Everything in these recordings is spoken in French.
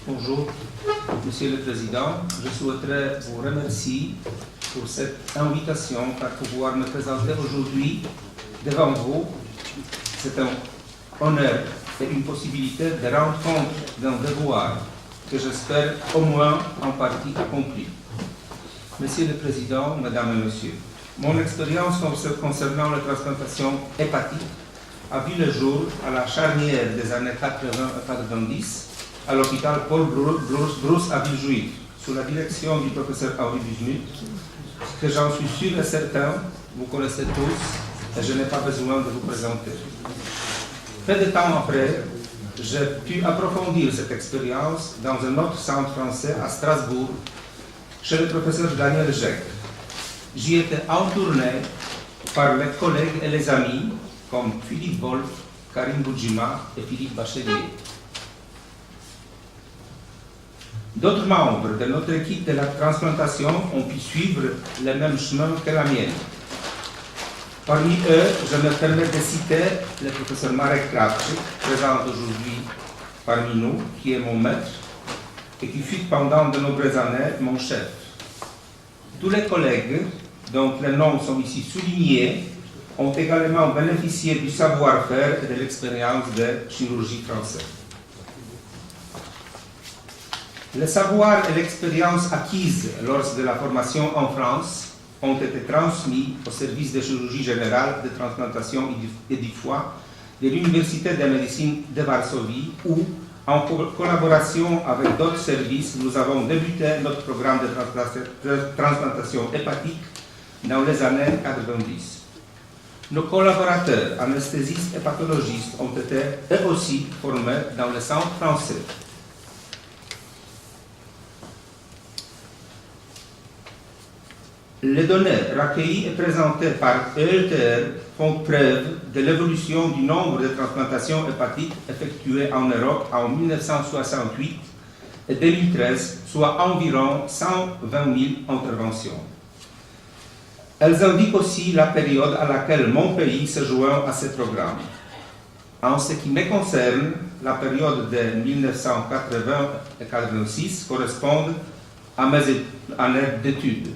Bonjour, Monsieur le Président. Je souhaiterais vous remercier pour cette invitation à pouvoir me présenter aujourd'hui devant vous. C'est un honneur et une possibilité de rendre compte d'un devoir que j'espère au moins en partie accompli. Monsieur le Président, Mesdames et Messieurs, mon expérience concernant la transplantation hépatique a vu le jour à la charnière des années 80 et 90 à l'hôpital Paul Brousse à Villejuif, sous la direction du professeur Henri Bijnut, que j'en suis sûr et certain, vous connaissez tous, et je n'ai pas besoin de vous présenter. Peu de temps après, j'ai pu approfondir cette expérience dans un autre centre français à Strasbourg, chez le professeur Daniel Jecq. J'y étais entourné par les collègues et les amis comme Philippe Wolf, Karim Boudjima et Philippe Bachelier. D'autres membres de notre équipe de la transplantation ont pu suivre le même chemin que la mienne. Parmi eux, je me permets de citer le professeur Marek Krawczyk, présent aujourd'hui parmi nous, qui est mon maître et qui fut pendant de nombreuses années mon chef. Tous les collègues, dont les noms sont ici soulignés, ont également bénéficié du savoir-faire et de l'expérience de chirurgie française. Le savoir et l'expérience acquises lors de la formation en France ont été transmis au service de chirurgie générale, de transplantation et du foie de l'Université de médecine de Varsovie, où, en collaboration avec d'autres services, nous avons débuté notre programme de transplantation hépatique dans les années 90. Nos collaborateurs, anesthésistes et pathologistes, ont été eux aussi formés dans le centre français. Les données recueillies et présentées par ELTR font preuve de l'évolution du nombre de transplantations hépatiques effectuées en Europe en 1968 et 2013, soit environ 120 000 interventions. Elles indiquent aussi la période à laquelle mon pays se joint à ce programme. En ce qui me concerne, la période de 1980 et 1986 correspond à mes années d'études.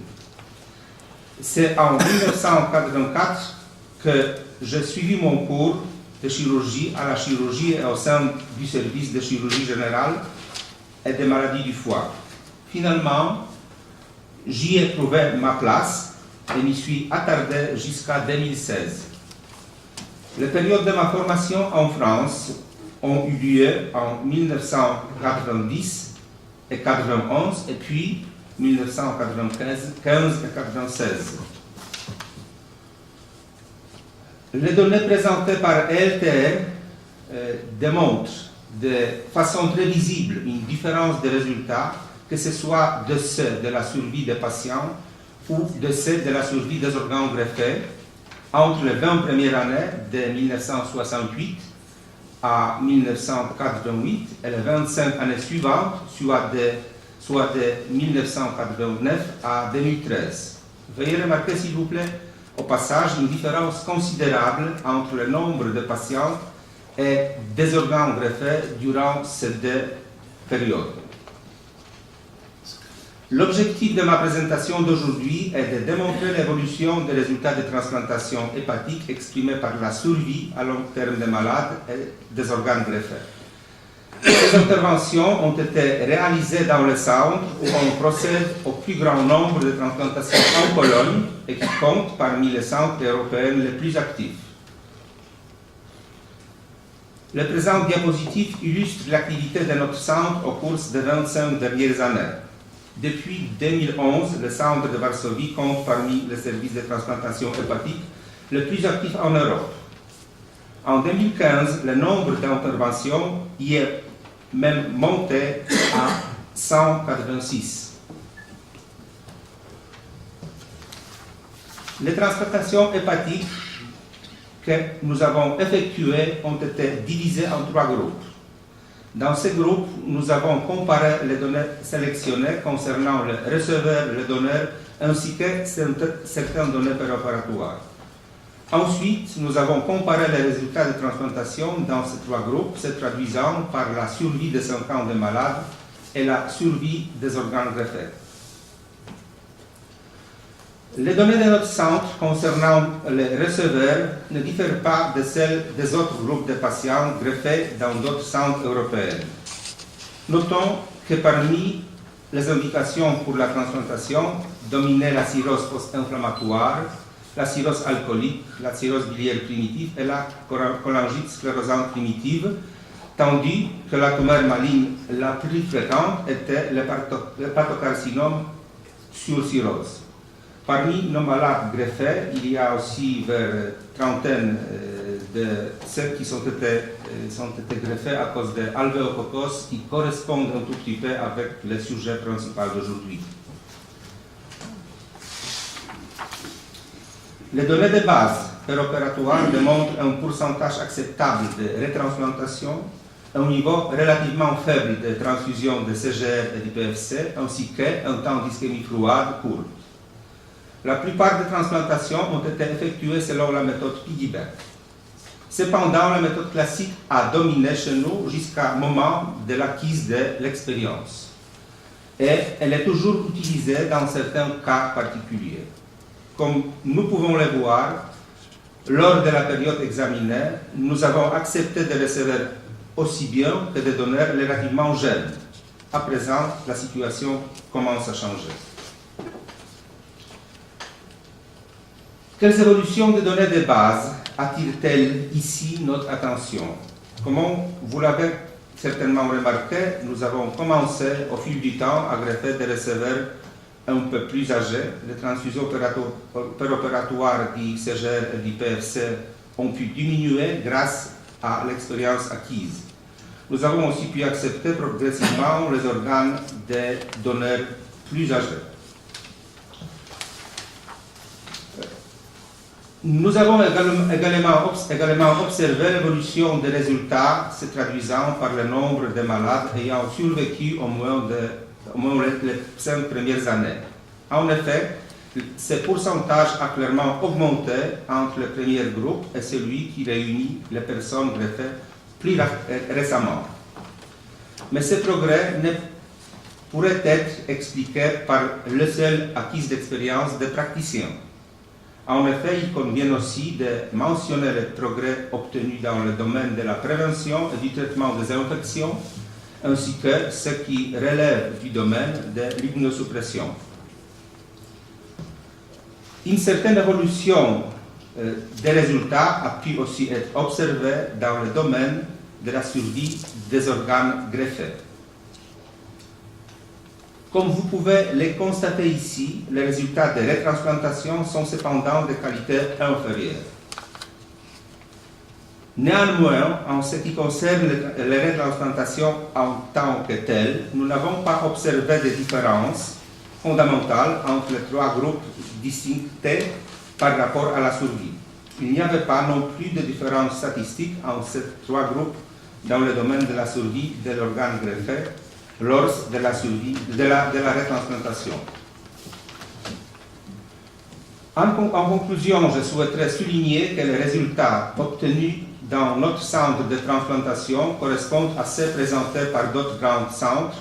C'est en 1984 que j'ai suivi mon cours de chirurgie à la chirurgie et au sein du service de chirurgie générale et des maladies du foie. Finalement, j'y ai trouvé ma place et m'y suis attardé jusqu'à 2016. Les périodes de ma formation en France ont eu lieu en 1990 et 1991 et puis 1995 et 1996. Les données présentées par ELTR démontrent de façon très visible une différence de résultats, que ce soit de ceux de la survie des patients ou de ceux de la survie des organes greffés entre les 20 premières années de 1968 à 1988 et les 25 années suivantes, soit de 1989 à 2013. Veuillez remarquer, s'il vous plaît, au passage, une différence considérable entre le nombre de patients et des organes greffés durant ces deux périodes. L'objectif de ma présentation d'aujourd'hui est de démontrer l'évolution des résultats de transplantation hépatique exprimés par la survie à long terme des malades et des organes greffés. Ces interventions ont été réalisées dans le centre où on procède au plus grand nombre de transplantations en Pologne et qui compte parmi les centres européens les plus actifs. Le présent diapositive illustre l'activité de notre centre au cours des 25 dernières années. Depuis 2011, le centre de Varsovie compte parmi les services de transplantation hépatique le plus actif en Europe. En 2015, le nombre d'interventions y est même monté à 186. Les transplantations hépatiques que nous avons effectuées ont été divisées en 3 groupes. Dans ces groupes, nous avons comparé les données sélectionnées concernant le receveur, le donneur, ainsi que certaines données préopératoires. Ensuite, nous avons comparé les résultats de transplantation dans ces trois groupes, se traduisant par la survie de 5 ans des malades et la survie des organes greffés. Les données de notre centre concernant les receveurs ne diffèrent pas de celles des autres groupes de patients greffés dans d'autres centres européens. Notons que parmi les indications pour la transplantation dominaient la cirrhose post-inflammatoire, la cirrhose alcoolique, la cirrhose biliaire primitive et la cholangite sclérosante primitive, tandis que la tumeur maligne la plus fréquente était le pathocarcinome sur cirrhose. Parmi nos malades greffés, il y a aussi vers trentaine de ceux qui sont été greffés à cause de alvéococcus qui correspondent un tout petit peu avec le sujet principal d'aujourd'hui. Les données de base préopératoires démontrent un pourcentage acceptable de retransplantation, un niveau relativement faible de transfusion de CGR et d'IPFC, ainsi qu'un temps d'ischémie froide court. La plupart des transplantations ont été effectuées selon la méthode piggyback. Cependant, la méthode classique a dominé chez nous jusqu'au moment de l'acquise de l'expérience. Et elle est toujours utilisée dans certains cas particuliers. Comme nous pouvons le voir, lors de la période examinée, nous avons accepté de recevoir aussi bien que des donneurs relativement jeunes. À présent, la situation commence à changer. Quelles évolutions de données de base attirent-elles ici notre attention? Comme vous l'avez certainement remarqué, nous avons commencé au fil du temps à greffer des receveurs un peu plus âgés. Les transfusions préopératoires du CGR et du PFC ont pu diminuer grâce à l'expérience acquise. Nous avons aussi pu accepter progressivement les organes des donneurs plus âgés. Nous avons également observé l'évolution des résultats se traduisant par le nombre de malades ayant survécu au moins les 5 premières années. En effet, ce pourcentage a clairement augmenté entre le premier groupe et celui qui réunit les personnes greffées plus récemment. Mais ce progrès ne pourrait être expliqué par le seul acquis d'expérience des praticiens. En effet, il convient aussi de mentionner les progrès obtenus dans le domaine de la prévention et du traitement des infections, ainsi que ce qui relève du domaine de l'immunosuppression. Une certaine évolution des résultats a pu aussi être observée dans le domaine de la survie des organes greffés. Comme vous pouvez le constater ici, les résultats de retransplantation sont cependant de qualité inférieure. Néanmoins, en ce qui concerne les retransplantations en tant que telles, nous n'avons pas observé de différences fondamentales entre les trois groupes distinctés par rapport à la survie. Il n'y avait pas non plus de différences statistiques entre ces trois groupes dans le domaine de la survie de l'organe greffé lors de la survie de la retransplantation. En conclusion, je souhaiterais souligner que les résultats obtenus dans notre centre de transplantation correspondent à ceux présentés par d'autres grands centres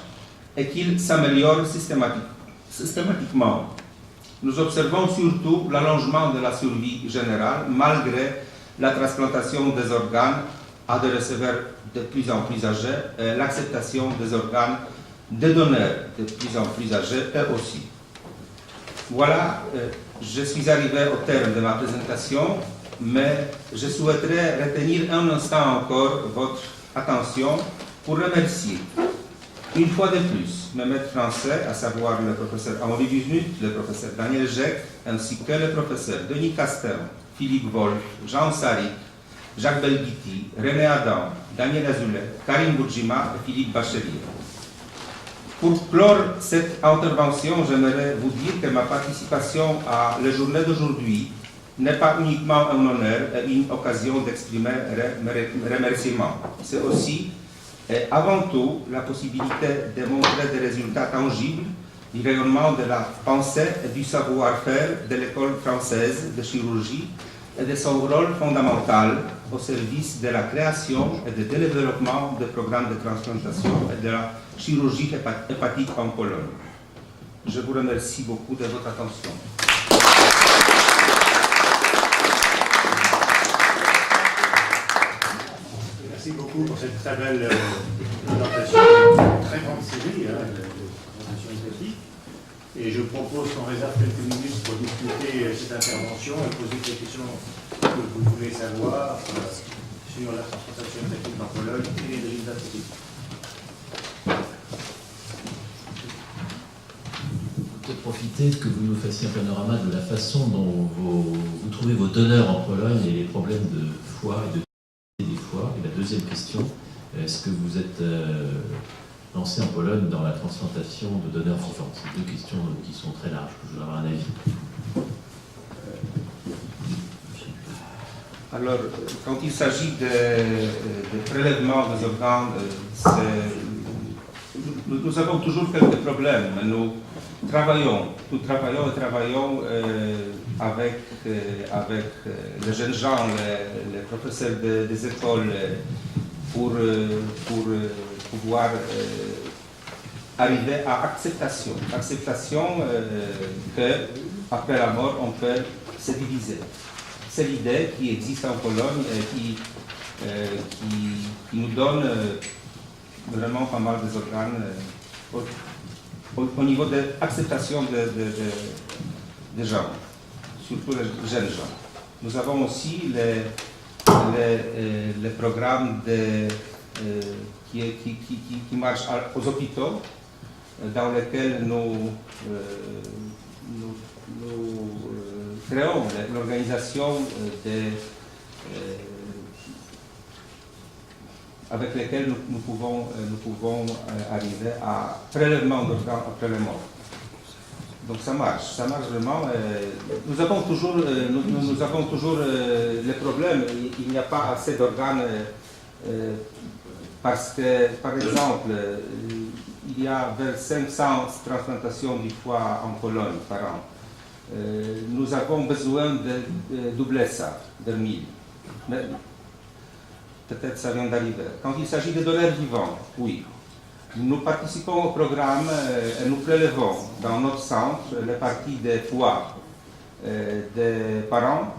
et qu'ils s'améliorent systématiquement. Nous observons surtout l'allongement de la survie générale malgré la transplantation des organes à des receveurs de plus en plus âgés et l'acceptation des organes des donneurs de plus en plus âgés eux aussi. Voilà, je suis arrivé au terme de ma présentation, mais je souhaiterais retenir un instant encore votre attention pour remercier une fois de plus mes maîtres français, à savoir le professeur Henri Busnut, le professeur Daniel Jec, ainsi que les professeurs Denis Castel, Philippe Wolf, Jean Sarik, Jacques Belghiti, René Adam, Daniel Azoulay, Karim Bourgima et Philippe Bachelier. Pour clore cette intervention, j'aimerais vous dire que ma participation à la journée d'aujourd'hui n'est pas uniquement un honneur et une occasion d'exprimer mes remerciements. C'est aussi et avant tout la possibilité de montrer des résultats tangibles du rayonnement de la pensée et du savoir-faire de l'école française de chirurgie et de son rôle fondamental au service de la création et du développement de programmes de transplantation et de la chirurgie hépatique en Pologne. Je vous remercie beaucoup de votre attention. Merci beaucoup pour cette très belle présentation, très grande série de présentation hépatique. Et je propose qu'on réserve quelques minutes pour discuter cette intervention et poser des questions que vous voulez savoir sur la transplantation hépatique en Pologne et les résultats politiques. Peut-être profiter que vous nous fassiez un panorama de la façon dont vous trouvez vos donneurs en Pologne et les problèmes de foie et de des foies. Et la deuxième question, est-ce que vous êtes lancé en Pologne dans la transplantation de donneurs vivants? C'est deux questions qui sont très larges, je voudrais avoir un avis. Alors, quand il s'agit de prélèvement des organes, nous avons toujours quelques problèmes. Nous travaillons avec les jeunes gens, les professeurs des écoles, pour pouvoir arriver à acceptation que après la mort on peut se diviser. C'est l'idée qui existe en Pologne et qui nous donne vraiment pas mal des organes au niveau de l'acceptation des gens, surtout les jeunes gens. Nous avons aussi les programmes qui marchent aux hôpitaux, dans lesquels nous créons l'organisation avec lesquels nous pouvons arriver à prélèvement d'organes après la mort. Donc ça marche vraiment. Nous avons toujours les problèmes. Il n'y a pas assez d'organes parce que, par exemple, il y a vers 500 transplantations du foie en Pologne par an. Nous avons besoin de doubler ça, de 1000. Mais peut-être ça vient d'arriver. Quand il s'agit de donneurs vivants, oui. Nous participons au programme et nous prélevons dans notre centre les parties des foies des parents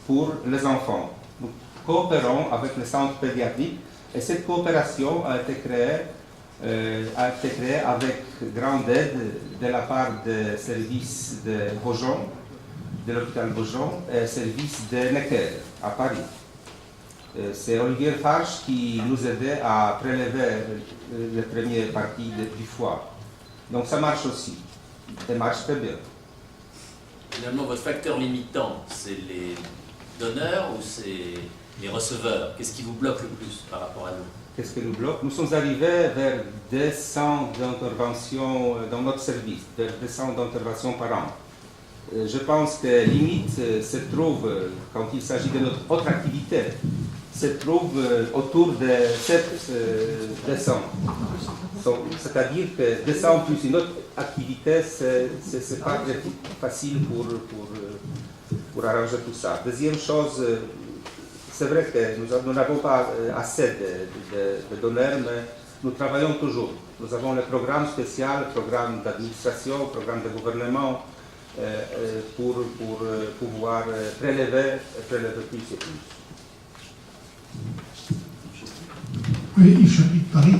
pour les enfants. Nous coopérons avec le centre pédiatrique et cette coopération a été créée avec grande aide de la part des services de Beaujon, de l'hôpital Beaujon et service de Necker à Paris. C'est Olivier Farge qui nous aidait à prélever les premières parties du foie. Donc ça marche aussi. Ça marche très bien. Finalement, votre facteur limitant, c'est les donneurs ou c'est les receveurs? Qu'est-ce qui vous bloque le plus par rapport à nous? Qu'est-ce qui nous bloque? Nous sommes arrivés vers 200 d'interventions dans notre service, vers 200 d'interventions par an. Je pense que limite se trouve, quand il s'agit de notre autre activité, se trouve autour de 200. C'est-à-dire que 200 plus une autre activité, c'est pas très facile pour arranger tout ça. Deuxième chose, c'est vrai que nous n'avons pas assez de donneurs, mais nous travaillons toujours. Nous avons le programme spécial, le programme d'administration, le programme de gouvernement, pour pouvoir prélever plus et plus. Oui, je habite Paris.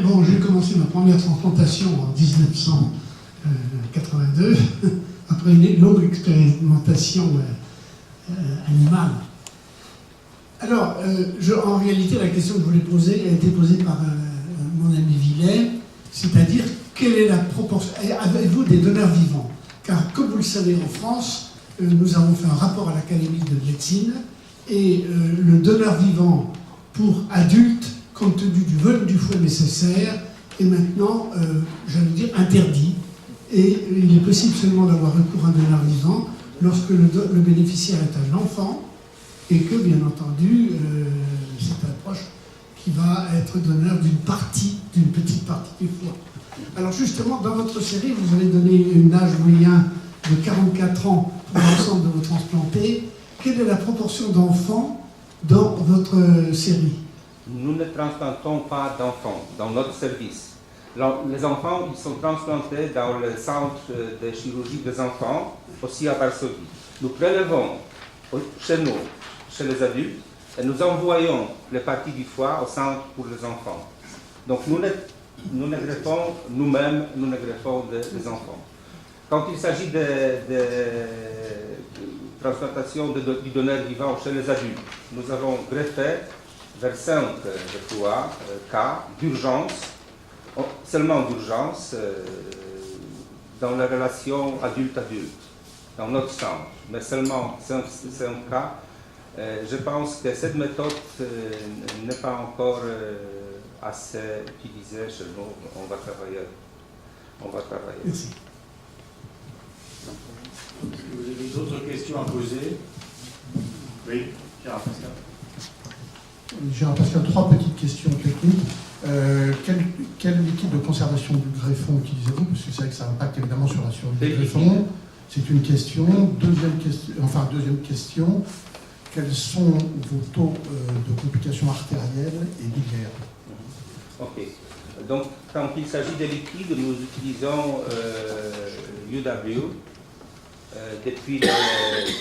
Bon, j'ai commencé ma première transplantation en 1982, après une longue expérimentation animale. Alors, en réalité, la question que je voulais poser a été posée par mon ami Villet, c'est-à-dire, quelle est la proportion? Avez-vous des donneurs vivants? Car, comme vous le savez, en France, nous avons fait un rapport à l'Académie de médecine, et le donneur vivant pour adultes, compte tenu du volume du foie nécessaire, est maintenant, j'allais dire, interdit. Et il est possible seulement d'avoir recours à un donneur vivant lorsque le bénéficiaire est un enfant, et que, bien entendu, c'est un proche qui va être donneur d'une petite partie du foie. Alors justement, dans votre série, vous avez donné un âge moyen de 44 ans pour l'ensemble de vos transplantés, quelle est la proportion d'enfants dans votre série? Nous ne transplantons pas d'enfants dans notre service. Les enfants, ils sont transplantés dans le centre de chirurgie des enfants, aussi à Varsovie. Nous prélevons chez nous, chez les adultes, et nous envoyons les parties du foie au centre pour les enfants. Donc nous ne greffons nous-mêmes, nous ne greffons des enfants. Quand il s'agit de transplantation du donneur vivant chez les adultes, nous avons greffé vers 5 cas d'urgence, seulement d'urgence, dans la relation adulte-adulte, dans notre centre, mais seulement 5 cas. Je pense que cette méthode n'est pas encore assez utilisée chez nous. On va travailler. Merci. Est-ce que vous avez d'autres questions à poser? Oui, Gérard Pascal. Gérard Pascal, 3 petites questions techniques. Quel liquide de conservation du greffon utilisez-vous? Parce que c'est vrai que ça impacte évidemment sur la survie du greffon. C'est une question. Deuxième question, quels sont vos taux de complications artérielles et biliaires? Ok. Donc, quand il s'agit de liquide, nous utilisons UW depuis le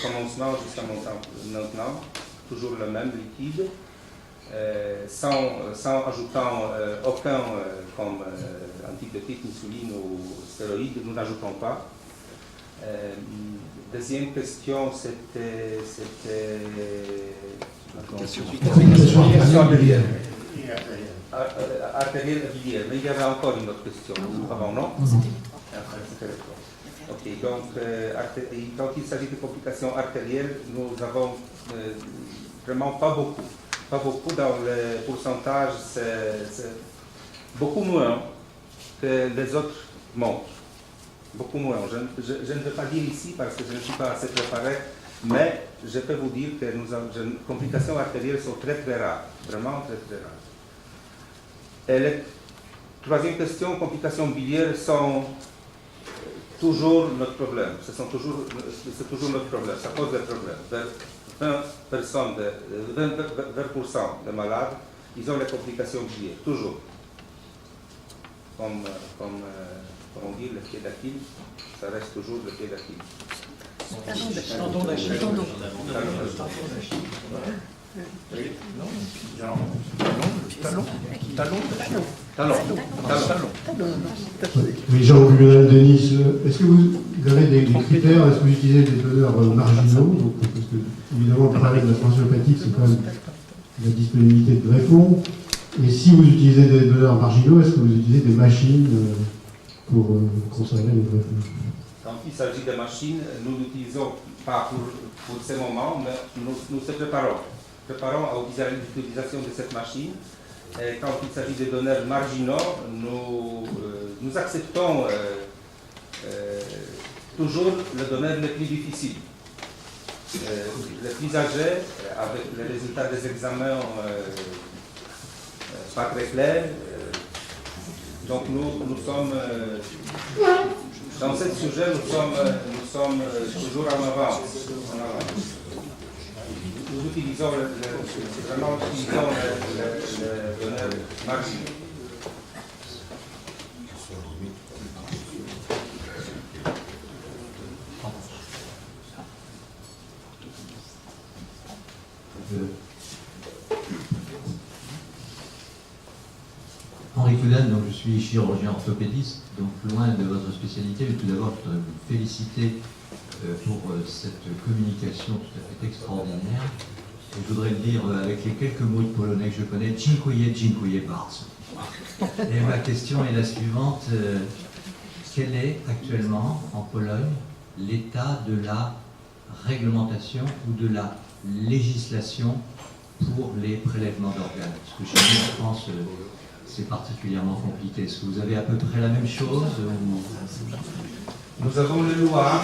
commencement jusqu'à maintenant, toujours le même liquide, sans ajoutant aucun comme antibiotique, insuline ou stéroïdes, nous n'ajoutons pas. Deuxième question, c'était artérielle et biliaire. Mais il y avait encore une autre question avant, non? Ok, donc quand il s'agit de complications artérielles, nous avons vraiment pas beaucoup. Pas beaucoup dans le pourcentage, c'est beaucoup moins que les autres montrent. Beaucoup moins. Je ne vais pas dire ici parce que je ne suis pas assez préparé, mais je peux vous dire que les complications artérielles sont très très rares, vraiment très très rares. Et la troisième question, complications biliaires sont toujours notre problème. C'est toujours notre problème, ça pose des problèmes. 20% des malades, ils ont les complications biliaires, toujours. Comme on dit, le pied d'Achille, ça reste toujours le pied d'Achille. Tendon d'Achille. Oui, Jean-Lionel Denis, est-ce que vous avez des critères? Est-ce que vous utilisez des donneurs marginaux? Donc, parce que, évidemment, le problème de la transfusion hépatique, c'est quand même la disponibilité de greffons. Et si vous utilisez des donneurs marginaux, est-ce que vous utilisez des machines pour conserver les greffons? Quand il s'agit de machines, nous n'utilisons pas pour ce moment, mais nous se préparons à l'utilisation de cette machine. Et quand il s'agit de donneurs marginaux, nous acceptons toujours le donneur le plus difficile. Les plus âgés, avec les résultats des examens pas très clairs. Donc nous sommes, dans ce sujet, nous sommes toujours en avance. Nous utilisons vraiment le donneur marginal. Henri Coudin, donc je suis chirurgien orthopédiste, donc loin de votre spécialité, mais tout d'abord je voudrais vous féliciter pour cette communication tout à fait extraordinaire. Et je voudrais le dire avec les quelques mots de polonais que je connais, dziękuję bardzo. Et ma question est la suivante, quel est actuellement en Pologne l'état de la réglementation ou de la législation pour les prélèvements d'organes? Parce que chez nous en France, c'est particulièrement compliqué. Est-ce que vous avez à peu près la même chose ou... Nous avons les lois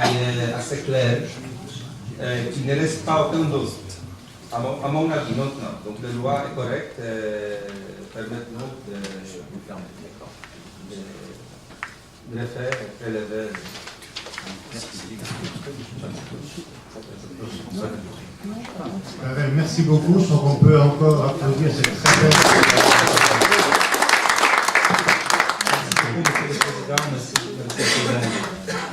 qui est assez claire, qui ne laisse pas aucun doute, à mon avis maintenant. Donc la loi est correcte, permet-nous de le faire et prélever. Merci beaucoup. Je crois qu'on peut encore applaudir cette très belle... Merci beaucoup, Monsieur le Président. Merci, Monsieur le Président.